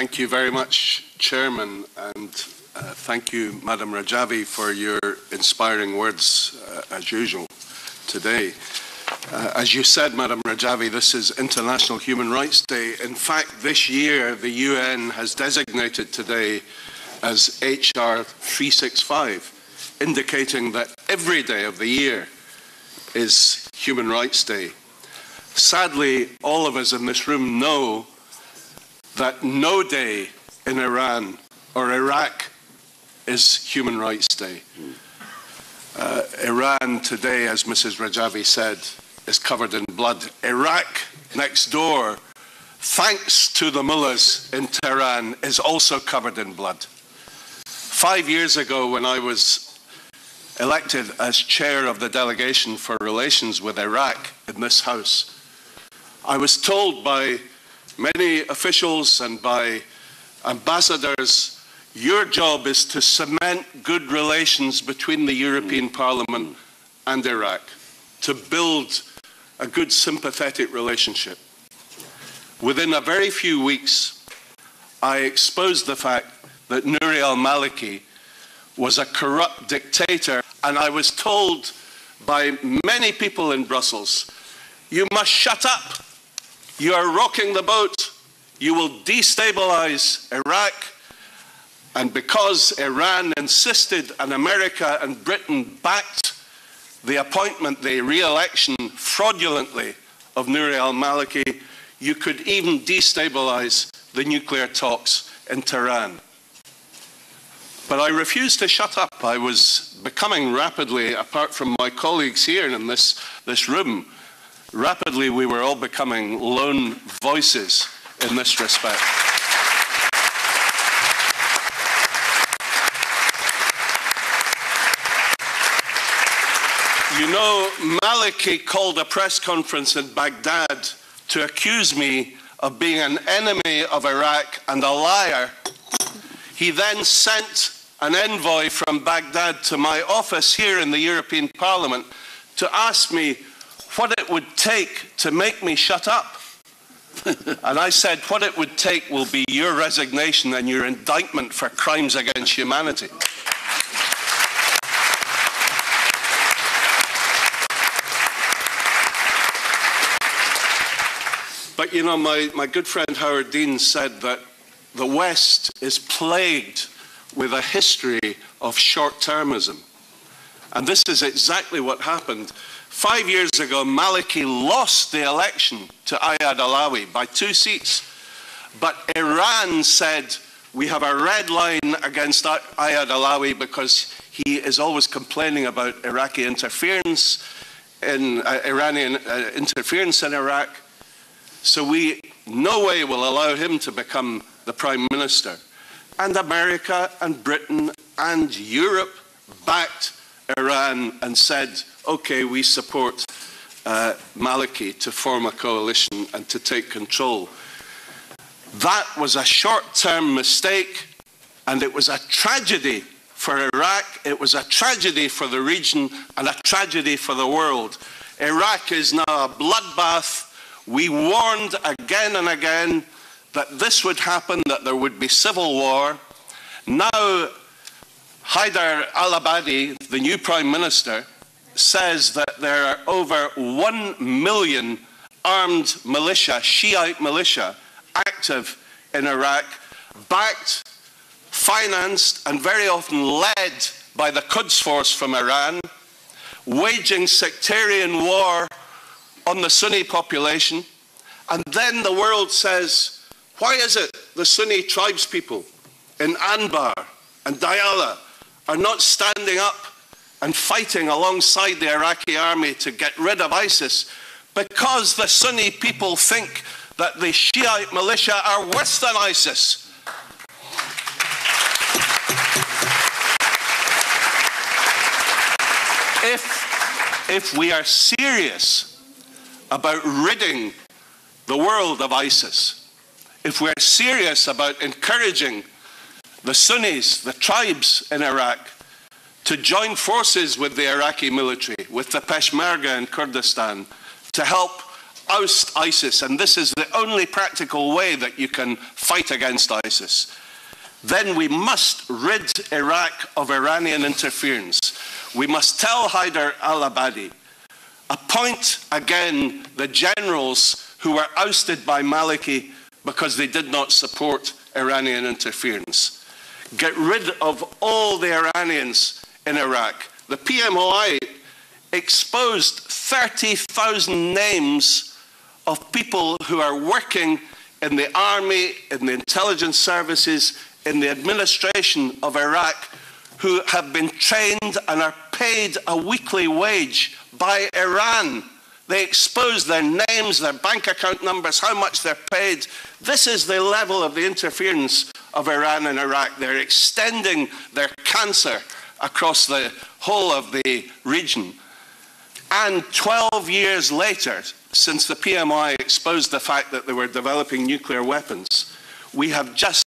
Thank you very much, Chairman, and thank you, Madam Rajavi, for your inspiring words, as usual, today. As you said, Madam Rajavi, this is International Human Rights Day. In fact, this year, the UN has designated today as HR 365, indicating that every day of the year is Human Rights Day. Sadly, all of us in this room know that no day in Iran or Iraq is Human Rights Day. Iran today, as Mrs. Rajavi said, is covered in blood. Iraq, next door, thanks to the mullahs in Tehran, is also covered in blood. 5 years ago, when I was elected as chair of the delegation for relations with Iraq in this House, I was told by many officials and by ambassadors, your job is to cement good relations between the European Parliament and Iraq, to build a good sympathetic relationship. Within a very few weeks, I exposed the fact that Nuri al-Maliki was a corrupt dictator, and I was told by many people in Brussels, you must shut up. You are rocking the boat. You will destabilize Iraq. And because Iran insisted and America and Britain backed the appointment, the re-election fraudulently of Nuri al-Maliki, you could even destabilize the nuclear talks in Tehran. But I refused to shut up. I was becoming rapidly, apart from my colleagues here in this room, rapidly we were all becoming lone voices in this respect. You know, Maliki called a press conference in Baghdad to accuse me of being an enemy of Iraq and a liar. He then sent an envoy from Baghdad to my office here in the European Parliament to ask me what it would take to make me shut up. And I said, what it would take will be your resignation and your indictment for crimes against humanity. But you know, my good friend Howard Dean said that the West is plagued with a history of short-termism. And this is exactly what happened. 5 years ago, Maliki lost the election to Ayad Alawi by 2 seats. But Iran said, we have a red line against Ayad Alawi because he is always complaining about Iraqi interference in Iranian interference in Iraq. So we no way will allow him to become the Prime Minister. And America and Britain and Europe backed Iran and said, okay, we support Maliki to form a coalition and to take control. That was a short-term mistake, and it was a tragedy for Iraq, it was a tragedy for the region, and a tragedy for the world. Iraq is now a bloodbath. We warned again and again that this would happen, that there would be civil war. Now, Haider al-Abadi, the new Prime Minister, says that there are over 1 million armed militia, Shiite militia, active in Iraq, backed, financed, and very often led by the Quds Force from Iran, waging sectarian war on the Sunni population. And then the world says, why is it the Sunni tribes people in Anbar and Diyala are not standing up and fighting alongside the Iraqi army to get rid of ISIS? Because the Sunni people think that the Shiite militia are worse than ISIS. If we are serious about ridding the world of ISIS, if we're serious about encouraging the Sunnis, the tribes in Iraq, to join forces with the Iraqi military, with the Peshmerga in Kurdistan, to help oust ISIS, and this is the only practical way that you can fight against ISIS, then we must rid Iraq of Iranian interference. We must tell Haider al-Abadi, appoint again the generals who were ousted by Maliki because they did not support Iranian interference. Get rid of all the Iranians in Iraq. The PMOI exposed 30,000 names of people who are working in the army, in the intelligence services, in the administration of Iraq, who have been trained and are paid a weekly wage by Iran. They expose their names, their bank account numbers, how much they're paid. This is the level of the interference of Iran in Iraq. They're extending their cancer across the whole of the region. And 12 years later, since the PMI exposed the fact that they were developing nuclear weapons, we have just